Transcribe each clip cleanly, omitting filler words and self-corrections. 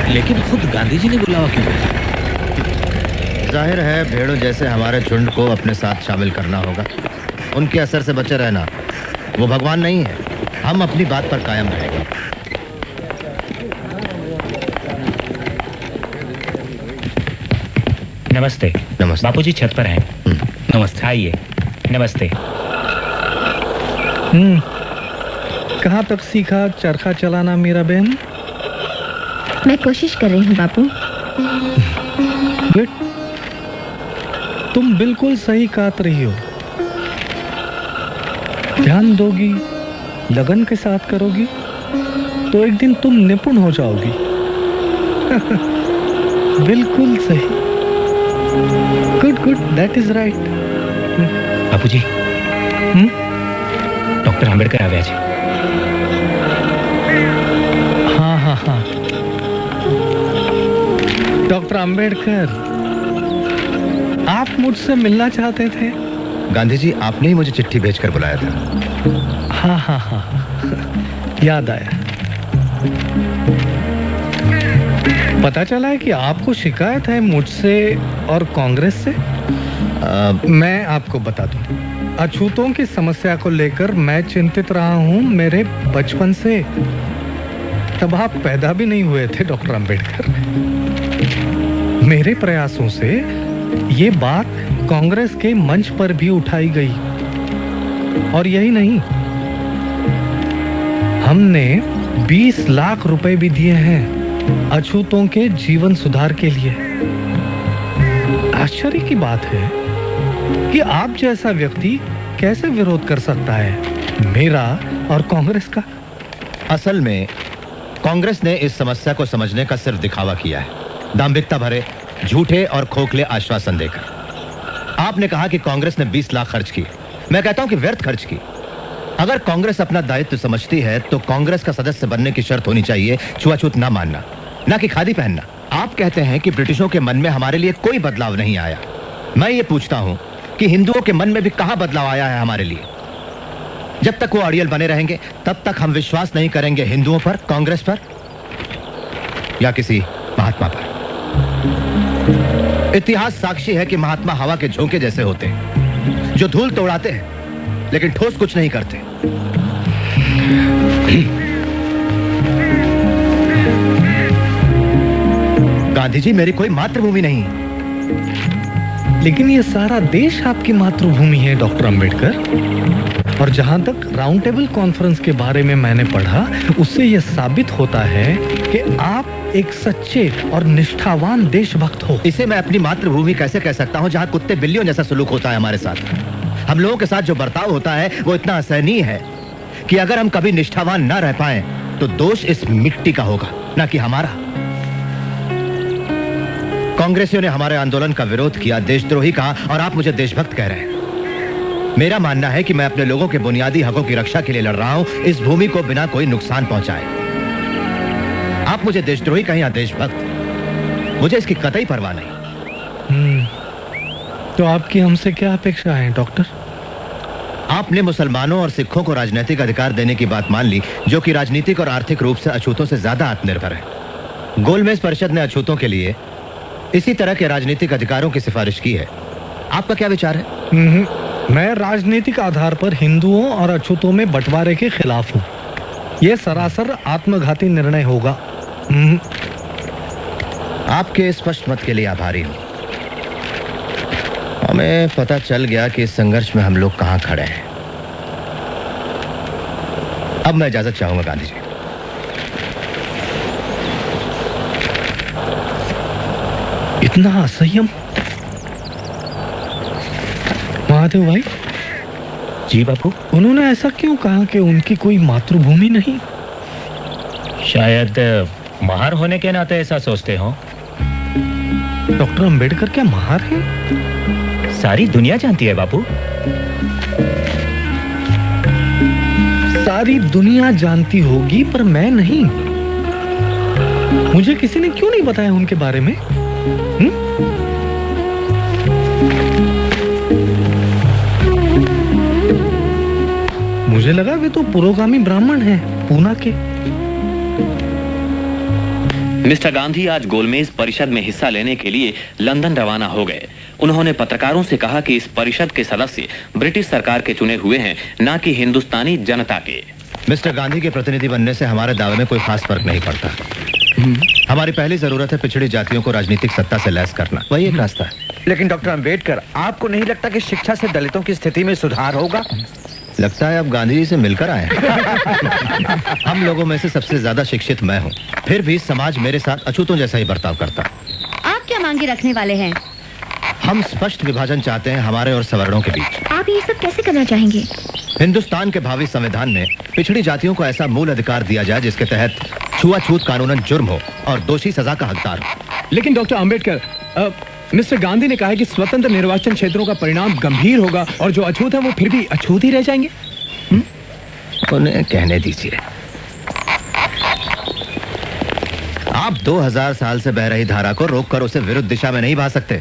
लेकिन खुद गांधी जी ने बुलावा क्यों भेजा? जाहिर है भेड़ों जैसे हमारे झुंड को अपने साथ शामिल करना होगा। उनके असर से बचे रहना। वो भगवान नहीं है। हम अपनी बात पर कायम रहेंगे। नमस्ते। नमस्ते। बापूजी छत पर हैं। नमस्ते। आइए। नमस्ते। कहाँ तक सीखा चरखा चलाना मेरा बहन? मैं कोशिश कर रही हूँ बापू। गुड। तुम बिल्कुल सही काट रही हो। ध्यान दोगी, लगन के साथ करोगी तो एक दिन तुम निपुण हो जाओगी। बिल्कुल सही। Good good, that is right. Bapuji, doctor Ambedkar आवे आज। हाँ हाँ हाँ, डॉक्टर आंबेडकर, आप मुझसे मिलना चाहते थे? गांधी जी, आपने ही मुझे चिट्ठी भेजकर बुलाया था। हाँ हाँ हाँ, याद आया। पता चला है कि आपको शिकायत है मुझसे और कांग्रेस से। मैं आपको बता दूं, अछूतों की समस्या को लेकर मैं चिंतित रहा हूं मेरे बचपन से। तब आप पैदा भी नहीं हुए थे डॉक्टर अंबेडकर। मेरे प्रयासों से ये बात कांग्रेस के मंच पर भी उठाई गई। और यही नहीं, हमने 20 लाख रुपए भी दिए हैं अछूतों के जीवन सुधार के लिए। आश्चर्य की बात है कि आप जैसा व्यक्ति कैसे विरोध कर सकता है मेरा और कांग्रेस का। असल में कांग्रेस ने इस समस्या को समझने का सिर्फ दिखावा किया है, दांभिकता भरे झूठे और खोखले आश्वासन देकर। आपने कहा कि कांग्रेस ने 20 लाख खर्च किए। मैं कहता हूं कि व्यर्थ खर्च की। अगर कांग्रेस अपना दायित्व समझती है तो कांग्रेस का सदस्य बनने की शर्त होनी चाहिए छुआछूत ना मानना, ना कि खादी पहनना। आप कहते हैं कि ब्रिटिशों के मन में हमारे लिए कोई बदलाव नहीं आया। मैं ये पूछता हूं कि हिंदुओं के मन में भी कहां बदलाव आया है हमारे लिए? जब तक वो अड़ियल बने रहेंगे तब तक हम विश्वास नहीं करेंगे हिंदुओं पर, कांग्रेस पर या किसी महात्मा पर। इतिहास साक्षी है कि महात्मा हवा के झोंके जैसे होते हैं, जो धूल तो उड़ाते हैं लेकिन ठोस कुछ नहीं करते। गांधी जी, मेरी कोई मातृभूमि नहीं, लेकिन ये सारा देश आपकी मातृभूमि है डॉक्टर अंबेडकर। और जहां तक राउंड टेबल कॉन्फ्रेंस के बारे में मैंने पढ़ा, उससे यह साबित होता है कि आप एक सच्चे और निष्ठावान देशभक्त हो। इसे मैं अपनी मातृभूमि कैसे कह सकता हूं जहां कुत्ते बिल्लियों जैसा सलूक होता है हमारे साथ? हम लोगों के साथ जो बर्ताव होता है वो इतना असहनीय है कि अगर हम कभी निष्ठावान ना रह पाए तो दोष इस मिट्टी का होगा, ना कि हमारा। कांग्रेसियों ने हमारे आंदोलन का विरोध किया, देशद्रोही कहा, और आप मुझे देशभक्त कह रहे हैं। मेरा मानना है कि मैं अपने लोगों के बुनियादी हकों की रक्षा के लिए लड़ रहा हूं, इस भूमि को बिना कोई नुकसान पहुंचाए। आप मुझे देशद्रोही कहें या देशभक्त, मुझे इसकी कतई परवाह नहीं। तो आपकी हमसे क्या अपेक्षा है डॉक्टर? आपने मुसलमानों और सिखों को राजनीतिक अधिकार देने की बात मान ली, जो कि राजनीतिक और आर्थिक रूप से अछूतों से ज्यादा आत्मनिर्भर है। गोलमेज परिषद ने अछूतों के लिए इसी तरह के राजनीतिक अधिकारों की सिफारिश की है। आपका क्या विचार है? मैं राजनीतिक आधार पर हिंदुओं और अछूतों में बंटवारे के खिलाफ हूँ। यह सरासर आत्मघाती निर्णय होगा। आपके स्पष्ट मत के लिए आभारी हूं। हमें पता चल गया कि इस संघर्ष में हम लोग कहां खड़े हैं। अब मैं इजाजत चाहूंगा गांधी जी। इतना असंयम? महादेव भाई। जी बापू। उन्होंने ऐसा क्यों कहा कि उनकी कोई मातृभूमि नहीं? शायद महार होने के नाते ऐसा सोचते हो। डॉक्टर अंबेडकर क्या महार हैं? सारी दुनिया जानती है बापू। सारी दुनिया जानती होगी पर मैं नहीं। मुझे किसी ने क्यों नहीं बताया उनके बारे में? मुझे लगा वे तो पुरोगामी ब्राह्मण हैं, पूना के। मिस्टर गांधी आज गोलमेज परिषद में हिस्सा लेने के लिए लंदन रवाना हो गए। उन्होंने पत्रकारों से कहा कि इस परिषद के सदस्य ब्रिटिश सरकार के चुने हुए हैं, न कि हिंदुस्तानी जनता के। मिस्टर गांधी के प्रतिनिधि बनने से हमारे दावे में कोई खास फर्क नहीं पड़ता। हमारी पहली जरूरत है पिछड़ी जातियों को राजनीतिक सत्ता से लैस करना, वही एक रास्ता है। लेकिन डॉक्टर अंबेडकर, आपको नहीं लगता कि शिक्षा से दलितों की स्थिति में सुधार होगा? लगता है अब गांधी जी से मिलकर आए हैं। हम लोगों में से सबसे ज्यादा शिक्षित मैं हूँ, फिर भी समाज मेरे साथ अछूतों जैसा ही बर्ताव करता। आप क्या मांगे रखने वाले हैं? हम स्पष्ट विभाजन चाहते हैं हमारे और सवर्णों के बीच। आप ये सब कैसे करना चाहेंगे? हिंदुस्तान के भावी संविधान में पिछड़ी जातियों को ऐसा मूल अधिकार दिया जाए जिसके तहत छुआछूत कानूनन जुर्म हो और दोषी सजा का हकदार हो। लेकिन डॉक्टर अंबेडकर, मिस्टर गांधी ने कहा है कि स्वतंत्र निर्वाचन क्षेत्रों का परिणाम गंभीर होगा और जो अछूत है वो फिर भी अछूत ही रह जाएंगे। उन्हें कहने दीजिए। आप 2000 साल से बह रही धारा को रोककर उसे विरुद्ध दिशा में नहीं बहा सकते।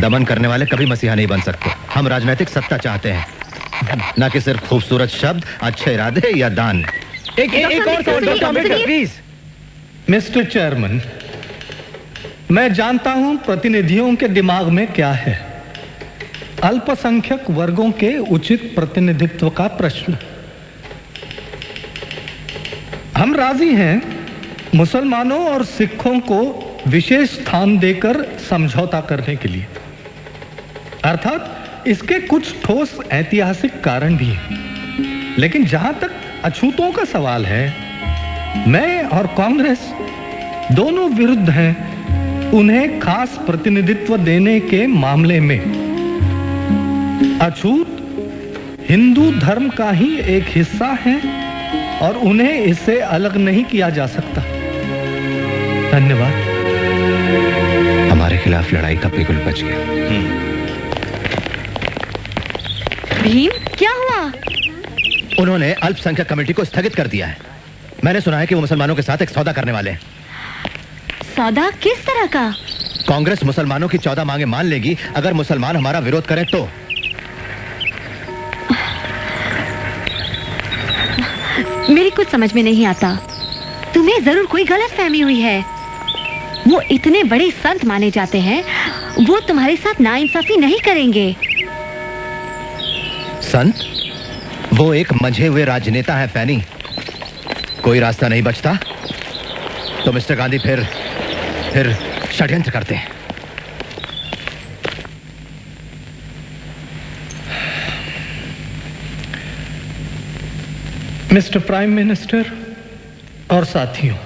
दमन करने वाले कभी मसीहा नहीं बन सकते। हम राजनीतिक सत्ता चाहते हैं, न कि सिर्फ खूबसूरत शब्द, अच्छे इरादे या दान। एक और सवाल doctor Ambedkar please. Mister chairman, मैं जानता हूं प्रतिनिधियों के दिमाग में क्या है। अल्पसंख्यक वर्गों के उचित प्रतिनिधित्व का प्रश्न। हम राजी हैं मुसलमानों और सिखों को विशेष स्थान देकर समझौता करने के लिए, अर्थात इसके कुछ ठोस ऐतिहासिक कारण भी हैं। लेकिन जहां तक अछूतों का सवाल है, मैं और कांग्रेस दोनों विरुद्ध हैं उन्हें खास प्रतिनिधित्व देने के मामले में। अछूत हिंदू धर्म का ही एक हिस्सा है और उन्हें इससे अलग नहीं किया जा सकता। धन्यवाद। हमारे खिलाफ लड़ाई का बिल्कुल बच गया। भीम, क्या हुआ? उन्होंने अल्पसंख्यक कमेटी को स्थगित कर दिया है। मैंने सुना है कि वो मुसलमानों के साथ एक सौदा करने वाले हैं। सौदा किस तरह का? कांग्रेस मुसलमानों की 14 मांगे मान लेगी अगर मुसलमान हमारा विरोध करें तो। मेरी कुछ समझ में नहीं आता। तुम्हें जरूर कोई गलतफहमी हुई है। वो इतने बड़े संत माने जाते हैं, वो तुम्हारे साथ नाइंसाफी नहीं करेंगे। संत? वो एक मंझे हुए राजनेता है फैनी। कोई रास्ता नहीं बचता तो मिस्टर गांधी फिर षड्यंत्र करते हैं। मिस्टर प्राइम मिनिस्टर और साथियों,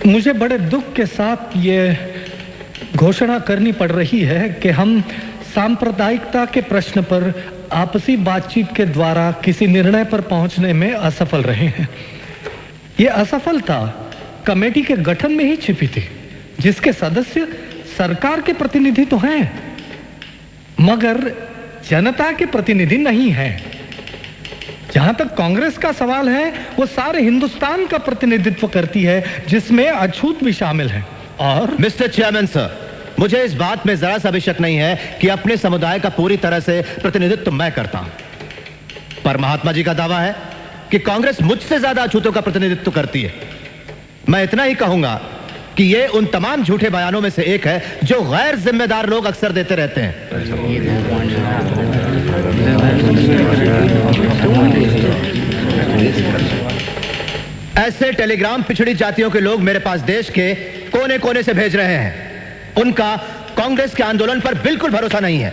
मुझे बड़े दुख के साथ ये घोषणा करनी पड़ रही है कि हम सांप्रदायिकता के प्रश्न पर आपसी बातचीत के द्वारा किसी निर्णय पर पहुंचने में असफल रहे हैं। ये असफलता कमेटी के गठन में ही छिपी थी, जिसके सदस्य सरकार के प्रतिनिधि तो हैं, मगर जनता के प्रतिनिधि नहीं हैं। जहां तक कांग्रेस का सवाल है, वो सारे हिंदुस्तान का प्रतिनिधित्व करती है, जिसमें अछूत भी शामिल है। और मिस्टर चेयरमैन सर, मुझे इस बात में जरा सा भी शक नहीं है कि अपने समुदाय का पूरी तरह से प्रतिनिधित्व मैं करता हूं, पर महात्मा जी का दावा है कि कांग्रेस मुझसे ज्यादा अछूतों का प्रतिनिधित्व करती है। मैं इतना ही कहूंगा कि ये उन तमाम झूठे बयानों में से एक है जो गैर जिम्मेदार लोग अक्सर देते रहते हैं। ऐसे टेलीग्राम पिछड़ी जातियों के लोग मेरे पास देश के कोने कोने से भेज रहे हैं। उनका कांग्रेस के आंदोलन पर बिल्कुल भरोसा नहीं है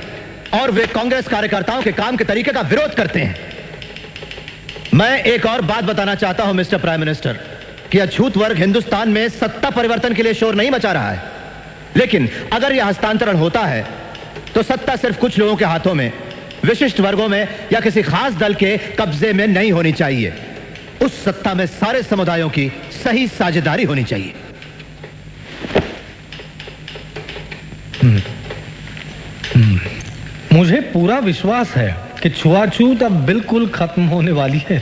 और वे कांग्रेस कार्यकर्ताओं के काम के तरीके का विरोध करते हैं। मैं एक और बात बताना चाहता हूं मिस्टर प्राइम मिनिस्टर, कि अछूत वर्ग हिंदुस्तान में सत्ता परिवर्तन के लिए शोर नहीं मचा रहा है, लेकिन अगर यह हस्तांतरण होता है तो सत्ता सिर्फ कुछ लोगों के हाथों में, विशिष्ट वर्गों में या किसी खास दल के कब्जे में नहीं होनी चाहिए। उस सत्ता में सारे समुदायों की सही साझेदारी होनी चाहिए। मुझे पूरा विश्वास है कि छुआछूत अब बिल्कुल खत्म होने वाली है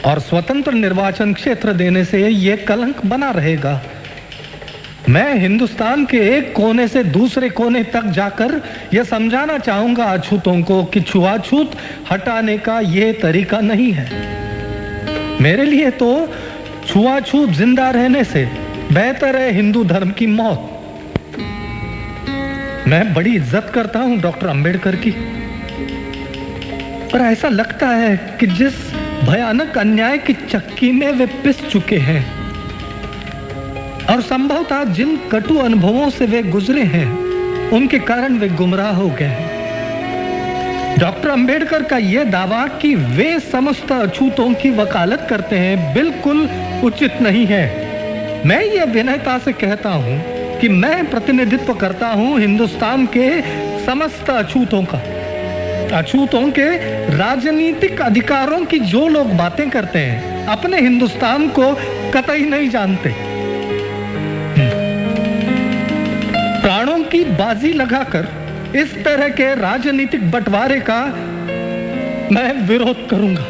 और स्वतंत्र निर्वाचन क्षेत्र देने से यह कलंक बना रहेगा। मैं हिंदुस्तान के एक कोने से दूसरे कोने तक जाकर यह समझाना चाहूंगा अछूतों को कि छुआछूत हटाने का यह तरीका नहीं है। मेरे लिए तो छुआछूत जिंदा रहने से बेहतर है हिंदू धर्म की मौत। मैं बड़ी इज्जत करता हूं डॉक्टर अंबेडकर की, पर ऐसा लगता है कि जिस भयानक अन्याय की चक्की में वे पिस चुके हैं और संभवतः जिन कटु अनुभवों से वे गुजरे हैं, उनके कारण वे गुमराह हो गए हैं। डॉक्टर अंबेडकर का यह दावा कि वे समस्त अछूतों की वकालत करते हैं बिल्कुल उचित नहीं है। मैं ये विनयता से कहता हूं कि मैं प्रतिनिधित्व करता हूं हिंदुस्तान के समस्त अछूतों का। अछूतों के राजनीतिक अधिकारों की जो लोग बातें करते हैं, अपने हिंदुस्तान को कतई नहीं जानते। प्राणों की बाजी लगाकर इस तरह के राजनीतिक बंटवारे का मैं विरोध करूंगा।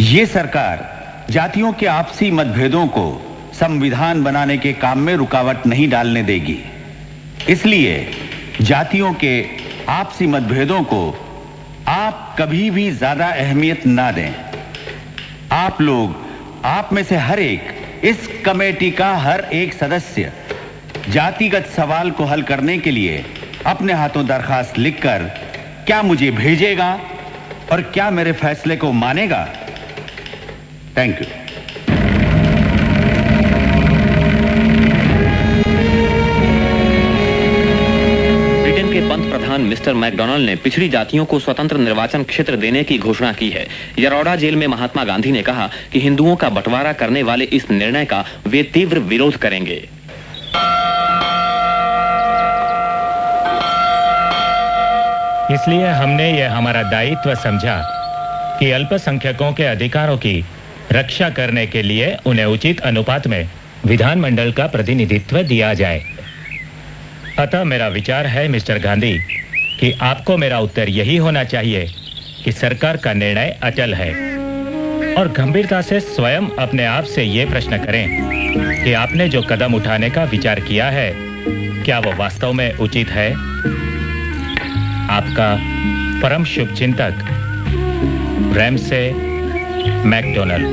ये सरकार जातियों के आपसी मतभेदों को संविधान बनाने के काम में रुकावट नहीं डालने देगी। इसलिए जातियों के आपसी मतभेदों को आप कभी भी ज्यादा अहमियत ना दें। आप लोग, आप में से हर एक, इस कमेटी का हर एक सदस्य जातिगत सवाल को हल करने के लिए अपने हाथों दरखास्त लिखकर क्या मुझे भेजेगा और क्या मेरे फैसले को मानेगा। Thank you. ब्रिटेन के पंत प्रधान मिस्टर मैकडोनाल्ड ने पिछड़ी जातियों को स्वतंत्र निर्वाचन क्षेत्र देने की घोषणा की है। यरोडा जेल में महात्मा गांधी ने कहा कि हिंदुओं का बंटवारा करने वाले इस निर्णय का वे तीव्र विरोध करेंगे। इसलिए हमने यह हमारा दायित्व समझा कि अल्पसंख्यकों के अधिकारों की रक्षा करने के लिए उन्हें उचित अनुपात में विधानमंडल का प्रतिनिधित्व दिया जाए। अतः मेरा विचार है मिस्टर गांधी कि आपको मेरा उत्तर यही होना चाहिए कि सरकार का निर्णय अचल है, और गंभीरता से स्वयं अपने आप से ये प्रश्न करें कि आपने जो कदम उठाने का विचार किया है, क्या वो वास्तव में उचित है। आपका परम शुभचिंतक रैमसे मैकडोनाल्ड।